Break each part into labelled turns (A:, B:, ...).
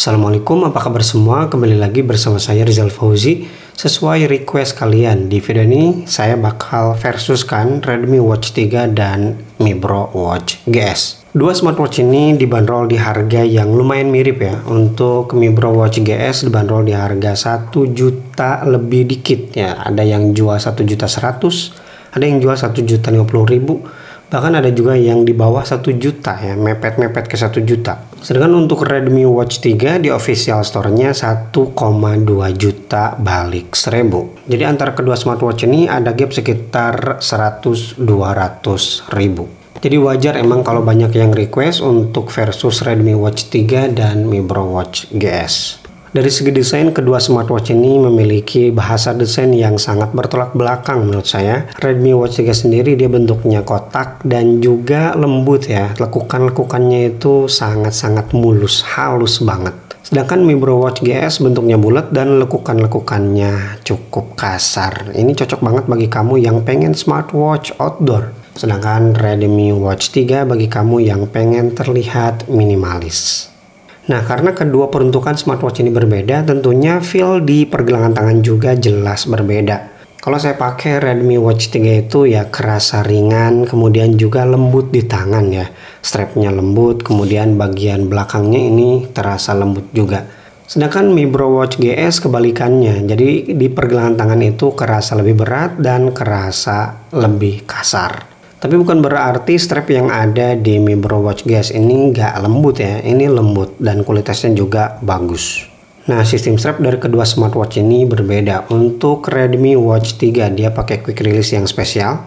A: Assalamualaikum, apa kabar semua? Kembali lagi bersama saya Rizal Fauzi. Sesuai request kalian, di video ini saya bakal versuskan Redmi Watch 3 dan Mi Bro Watch GS. Dua smartwatch ini dibanderol di harga yang lumayan mirip ya. Untuk Mi Bro Watch GS dibanderol di harga 1 juta lebih dikit ya. Ada yang jual 1.100.000, ada yang jual 1.050.000. Bahkan ada juga yang di bawah 1 juta ya, mepet-mepet ke 1 juta. Sedangkan untuk Redmi Watch 3 di official store-nya 1,2 juta balik 1000. Jadi antara kedua smartwatch ini ada gap sekitar 100-200 ribu. Jadi wajar emang kalau banyak yang request untuk versus Redmi Watch 3 dan Mi Bro Watch GS. Dari segi desain, kedua smartwatch ini memiliki bahasa desain yang sangat bertolak belakang menurut saya. Redmi Watch 3 sendiri dia bentuknya kotak dan juga lembut ya. Lekukan-lekukannya itu sangat-sangat mulus, halus banget. Sedangkan Mi Bro Watch GS bentuknya bulat dan lekukan-lekukannya cukup kasar. Ini cocok banget bagi kamu yang pengen smartwatch outdoor. Sedangkan Redmi Watch 3 bagi kamu yang pengen terlihat minimalis. Nah, karena kedua peruntukan smartwatch ini berbeda, tentunya feel di pergelangan tangan juga jelas berbeda. Kalau saya pakai Redmi Watch 3 itu ya kerasa ringan, kemudian juga lembut di tangan ya. Strapnya lembut, kemudian bagian belakangnya ini terasa lembut juga. Sedangkan Mi Bro Watch GS kebalikannya, jadi di pergelangan tangan itu kerasa lebih berat dan kerasa lebih kasar. Tapi bukan berarti strap yang ada di Mi Bro Watch GS ini nggak lembut ya. Ini lembut dan kualitasnya juga bagus. Nah, sistem strap dari kedua smartwatch ini berbeda. Untuk Redmi Watch 3 dia pakai quick release yang spesial.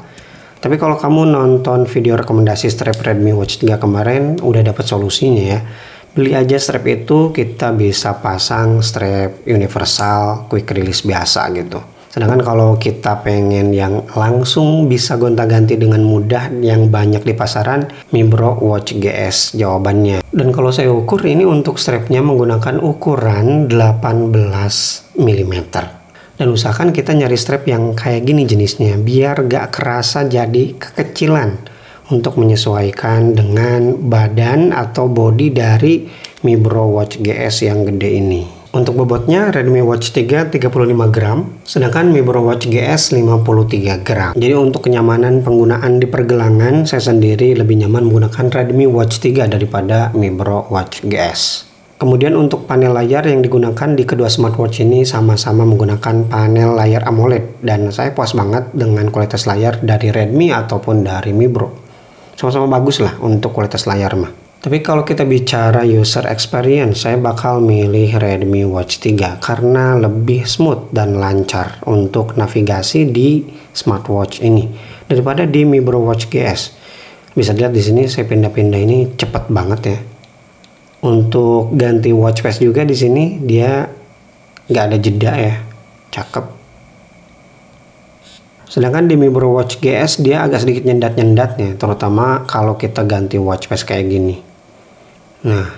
A: Tapi kalau kamu nonton video rekomendasi strap Redmi Watch 3 kemarin udah dapat solusinya ya. Beli aja strap itu, kita bisa pasang strap universal quick release biasa gitu. Sedangkan kalau kita pengen yang langsung bisa gonta-ganti dengan mudah yang banyak di pasaran, Mi Bro Watch GS jawabannya. Dan kalau saya ukur ini untuk strapnya menggunakan ukuran 18 mm. Dan usahakan kita nyari strap yang kayak gini jenisnya, biar gak kerasa jadi kekecilan untuk menyesuaikan dengan badan atau body dari Mi Bro Watch GS yang gede ini. Untuk bobotnya Redmi Watch 3 35 gram, sedangkan Mi Bro Watch GS 53 gram. Jadi untuk kenyamanan penggunaan di pergelangan, saya sendiri lebih nyaman menggunakan Redmi Watch 3 daripada Mi Bro Watch GS. Kemudian untuk panel layar yang digunakan di kedua smartwatch ini sama-sama menggunakan panel layar AMOLED. Dan saya puas banget dengan kualitas layar dari Redmi ataupun dari Mi Bro. Sama-sama bagus lah untuk kualitas layar mah. Tapi kalau kita bicara user experience, saya bakal milih Redmi Watch 3 karena lebih smooth dan lancar untuk navigasi di smartwatch ini daripada di Mi Bro Watch GS. Bisa dilihat di sini saya pindah-pindah ini cepet banget ya. Untuk ganti watch face juga di sini dia nggak ada jeda ya, cakep. Sedangkan di Mi Bro Watch GS dia agak sedikit nyendat-nyendatnya, terutama kalau kita ganti watch face kayak gini. Nah,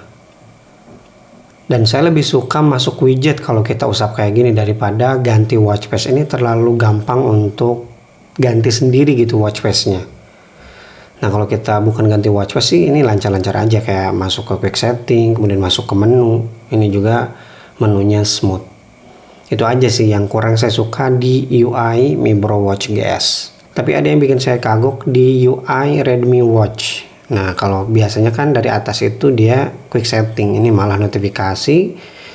A: dan saya lebih suka masuk widget kalau kita usap kayak gini daripada ganti watch face. Ini terlalu gampang untuk ganti sendiri gitu watch face-nya. Nah, kalau kita bukan ganti watch face sih ini lancar-lancar aja, kayak masuk ke quick setting, kemudian masuk ke menu. Ini juga menunya smooth. Itu aja sih yang kurang saya suka di UI Mi Bro Watch GS. Tapi ada yang bikin saya kagok di UI Redmi Watch. Nah, kalau biasanya kan dari atas itu dia quick setting, ini malah notifikasi,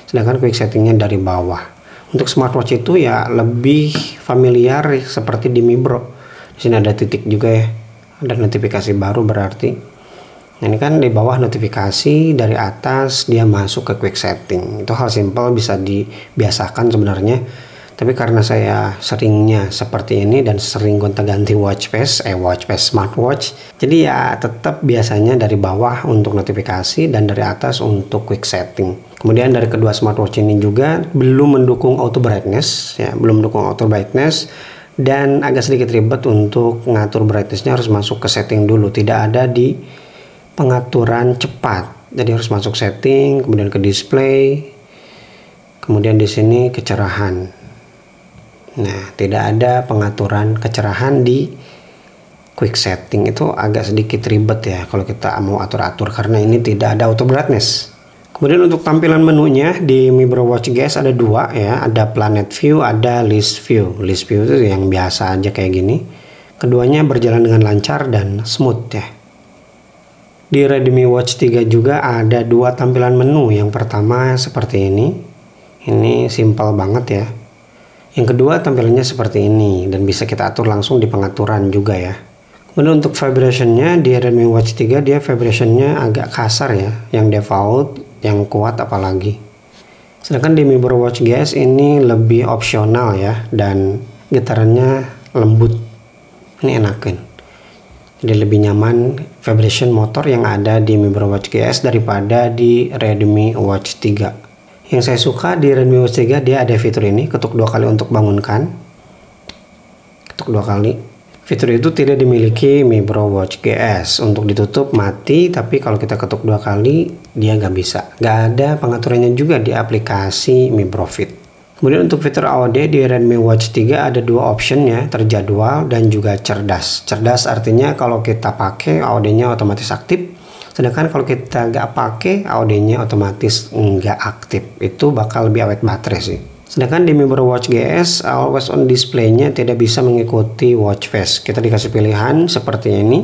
A: sedangkan quick settingnya dari bawah. Untuk smartwatch itu ya lebih familiar seperti di Mi Bro. Di sini ada titik juga ya, ada notifikasi baru berarti. Nah, ini kan di bawah notifikasi, dari atas dia masuk ke quick setting. Itu hal simple, bisa dibiasakan sebenarnya. Tapi karena saya seringnya seperti ini dan sering gonta-ganti watch face smartwatch, jadi ya tetap biasanya dari bawah untuk notifikasi dan dari atas untuk quick setting. Kemudian dari kedua smartwatch ini juga belum mendukung auto brightness ya, belum mendukung auto brightness dan agak sedikit ribet untuk ngatur brightnessnya, harus masuk ke setting dulu, tidak ada di pengaturan cepat. Jadi harus masuk setting, kemudian ke display, kemudian di sini kecerahan. Nah, tidak ada pengaturan kecerahan di quick setting. Itu agak sedikit ribet ya kalau kita mau atur-atur karena ini tidak ada auto brightness. Kemudian untuk tampilan menunya di Mi Bro Watch GS ada dua ya, ada Planet View, ada List View. List View itu yang biasa aja kayak gini. Keduanya berjalan dengan lancar dan smooth ya. Di Redmi Watch 3 juga ada dua tampilan menu. Yang pertama seperti ini. Ini simple banget ya. Yang kedua tampilannya seperti ini dan bisa kita atur langsung di pengaturan juga ya. Kemudian untuk vibrationnya di Redmi Watch 3 dia vibrationnya agak kasar ya, yang default, yang kuat apalagi. Sedangkan di Mi Bro Watch GS ini lebih opsional ya, dan getarannya lembut. Ini enakan. Jadi lebih nyaman vibration motor yang ada di Mi Bro Watch GS daripada di Redmi Watch 3. Yang saya suka di Redmi Watch 3 dia ada fitur ini, ketuk 2 kali untuk bangunkan. Ketuk 2 kali. Fitur itu tidak dimiliki Mi Bro Watch GS. Untuk ditutup mati, tapi kalau kita ketuk 2 kali dia nggak bisa. Nggak ada pengaturannya juga di aplikasi Mi Bro Fit. Kemudian untuk fitur AOD di Redmi Watch 3 ada dua option ya, terjadwal dan juga cerdas. Cerdas artinya kalau kita pakai AOD-nya otomatis aktif. Sedangkan kalau kita nggak pakai AOD-nya otomatis nggak aktif. Itu bakal lebih awet baterai sih. Sedangkan di Mi Bro Watch GS, always on display-nya tidak bisa mengikuti watch face. Kita dikasih pilihan seperti ini.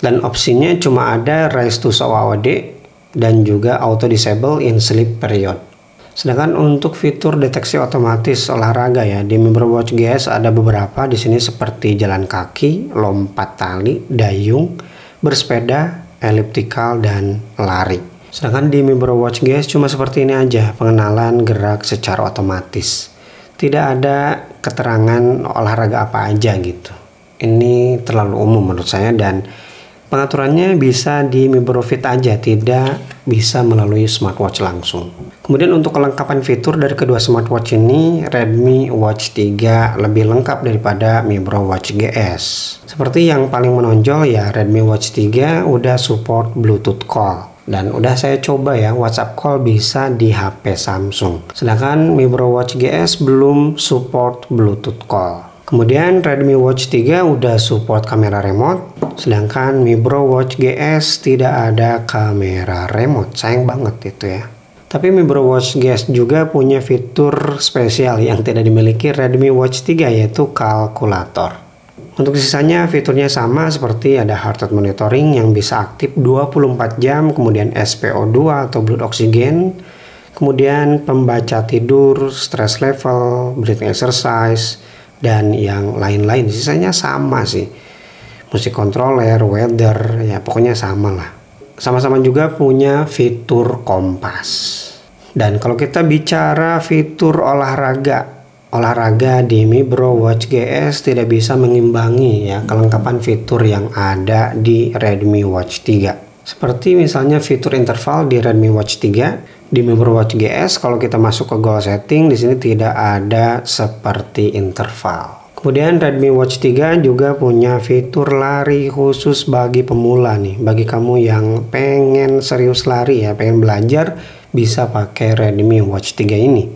A: Dan opsinya cuma ada raise to show AOD dan juga auto disable in sleep period. Sedangkan untuk fitur deteksi otomatis olahraga ya, di Mi Bro Watch GS ada beberapa di sini seperti jalan kaki, lompat tali, dayung, bersepeda, elliptical dan lari. Sedangkan di Mi Bro Watch GS cuma seperti ini aja, pengenalan gerak secara otomatis. Tidak ada keterangan olahraga apa aja gitu. Ini terlalu umum menurut saya dan pengaturannya bisa di Mi Bro Fit aja, tidak bisa melalui smartwatch langsung. Kemudian untuk kelengkapan fitur dari kedua smartwatch ini, Redmi Watch 3 lebih lengkap daripada Mi Bro Watch GS. Seperti yang paling menonjol ya, Redmi Watch 3 udah support Bluetooth call. Dan udah saya coba ya, WhatsApp call bisa di HP Samsung. Sedangkan Mi Bro Watch GS belum support Bluetooth call. Kemudian Redmi Watch 3 udah support kamera remote. Sedangkan Mi Bro Watch GS tidak ada kamera remote. Sayang banget itu ya. Tapi Mi Bro Watch GS juga punya fitur spesial yang tidak dimiliki Redmi Watch 3, yaitu kalkulator. Untuk sisanya fiturnya sama seperti ada heart rate monitoring yang bisa aktif 24 jam, kemudian SpO2 atau blood oxygen, kemudian pembaca tidur, stress level, breathing exercise, dan yang lain-lain. Sisanya sama sih. Musik controller, weather, ya pokoknya sama lah. Sama-sama juga punya fitur kompas. Dan kalau kita bicara fitur olahraga di Mi Bro Watch GS tidak bisa mengimbangi ya kelengkapan fitur yang ada di Redmi Watch 3. Seperti misalnya fitur interval di Redmi Watch 3, di Mi Bro Watch GS kalau kita masuk ke goal setting di sini tidak ada seperti interval. Kemudian Redmi Watch 3 juga punya fitur lari khusus bagi pemula nih. Bagi kamu yang pengen serius lari ya, pengen belajar, bisa pakai Redmi Watch 3 ini.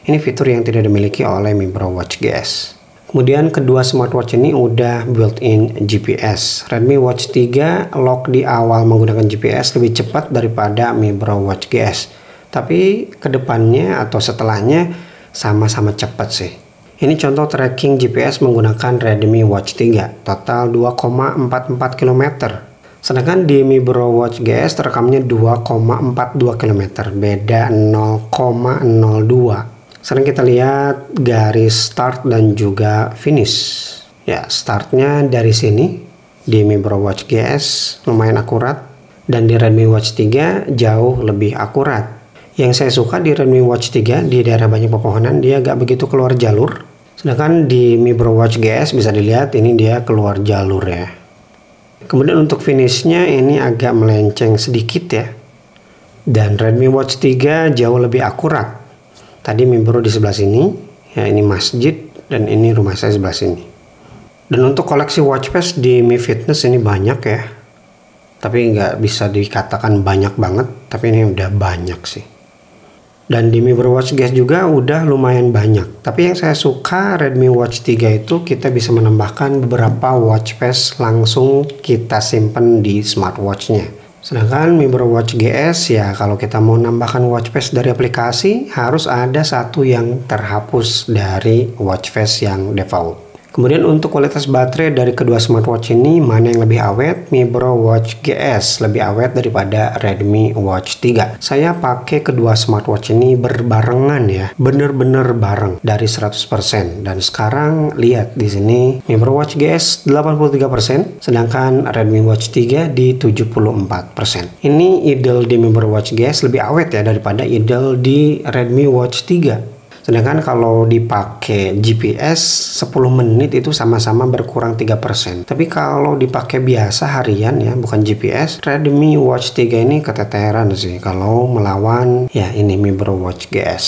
A: Ini fitur yang tidak dimiliki oleh Mi Bro Watch GS. Kemudian kedua smartwatch ini udah built-in GPS. Redmi Watch 3 lock di awal menggunakan GPS lebih cepat daripada Mi Bro Watch GS. Tapi kedepannya atau setelahnya sama-sama cepat sih. Ini contoh tracking GPS menggunakan Redmi Watch 3. Total 2,44 km. Sedangkan di Mi Bro Watch GS terekamnya 2,42 km. Beda 0,02. Sekarang kita lihat garis start dan juga finish. Ya, startnya dari sini di Mi Bro Watch GS lumayan akurat, dan di Redmi Watch 3 jauh lebih akurat. Yang saya suka di Redmi Watch 3 di daerah banyak pepohonan dia gak begitu keluar jalur. Sedangkan di Mi Bro Watch GS bisa dilihat ini dia keluar jalur ya. Kemudian untuk finishnya ini agak melenceng sedikit ya. Dan Redmi Watch 3 jauh lebih akurat. Tadi Mi Bro di sebelah sini, ya ini masjid dan ini rumah saya sebelah sini. Dan untuk koleksi watch face di Mi Fitness ini banyak ya. Tapi nggak bisa dikatakan banyak banget, tapi ini udah banyak sih. Dan di Mi Bro Watch GS juga udah lumayan banyak. Tapi yang saya suka Redmi Watch 3 itu kita bisa menambahkan beberapa watch face langsung kita simpen di smartwatchnya. Sedangkan Mibro Watch GS ya kalau kita mau nambahkan watch face dari aplikasi harus ada satu yang terhapus dari watch face yang default. Kemudian untuk kualitas baterai dari kedua smartwatch ini mana yang lebih awet? Mibro Watch GS lebih awet daripada Redmi Watch 3. Saya pakai kedua smartwatch ini berbarengan ya, bener-bener bareng dari 100%. Dan sekarang lihat di sini Mibro Watch GS 83%, sedangkan Redmi Watch 3 di 74%. Ini idle di Mibro Watch GS lebih awet ya daripada idle di Redmi Watch 3. Sedangkan kalau dipakai GPS 10 menit itu sama-sama berkurang 3%. Tapi kalau dipakai biasa harian ya, bukan GPS, Redmi Watch 3 ini keteteran sih kalau melawan ya ini Mibro Watch GS.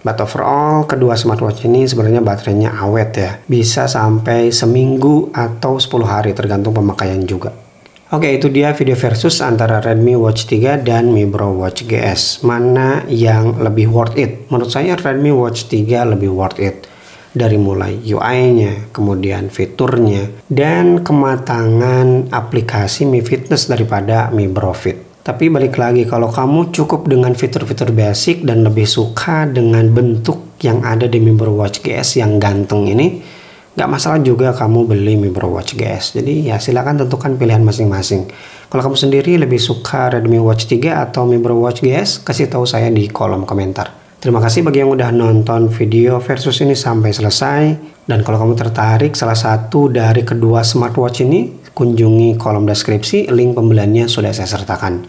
A: But overall, kedua smartwatch ini sebenarnya baterainya awet ya. Bisa sampai seminggu atau 10 hari tergantung pemakaian juga. Oke, itu dia video versus antara Redmi Watch 3 dan Mibro Watch GS. Mana yang lebih worth it? Menurut saya Redmi Watch 3 lebih worth it. Dari mulai UI-nya, kemudian fiturnya, dan kematangan aplikasi Mi Fitness daripada Mibro Fit. Tapi balik lagi, kalau kamu cukup dengan fitur-fitur basic dan lebih suka dengan bentuk yang ada di Mibro Watch GS yang ganteng ini, nggak masalah juga kamu beli Mibro Watch GS. Jadi ya silakan tentukan pilihan masing-masing. Kalau kamu sendiri lebih suka Redmi Watch 3 atau Mibro Watch GS, kasih tahu saya di kolom komentar. Terima kasih bagi yang udah nonton video versus ini sampai selesai. Dan kalau kamu tertarik salah satu dari kedua smartwatch ini, kunjungi kolom deskripsi, link pembeliannya sudah saya sertakan.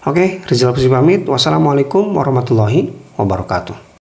A: Oke, Rizal Fauzi pamit. Wassalamualaikum warahmatullahi wabarakatuh.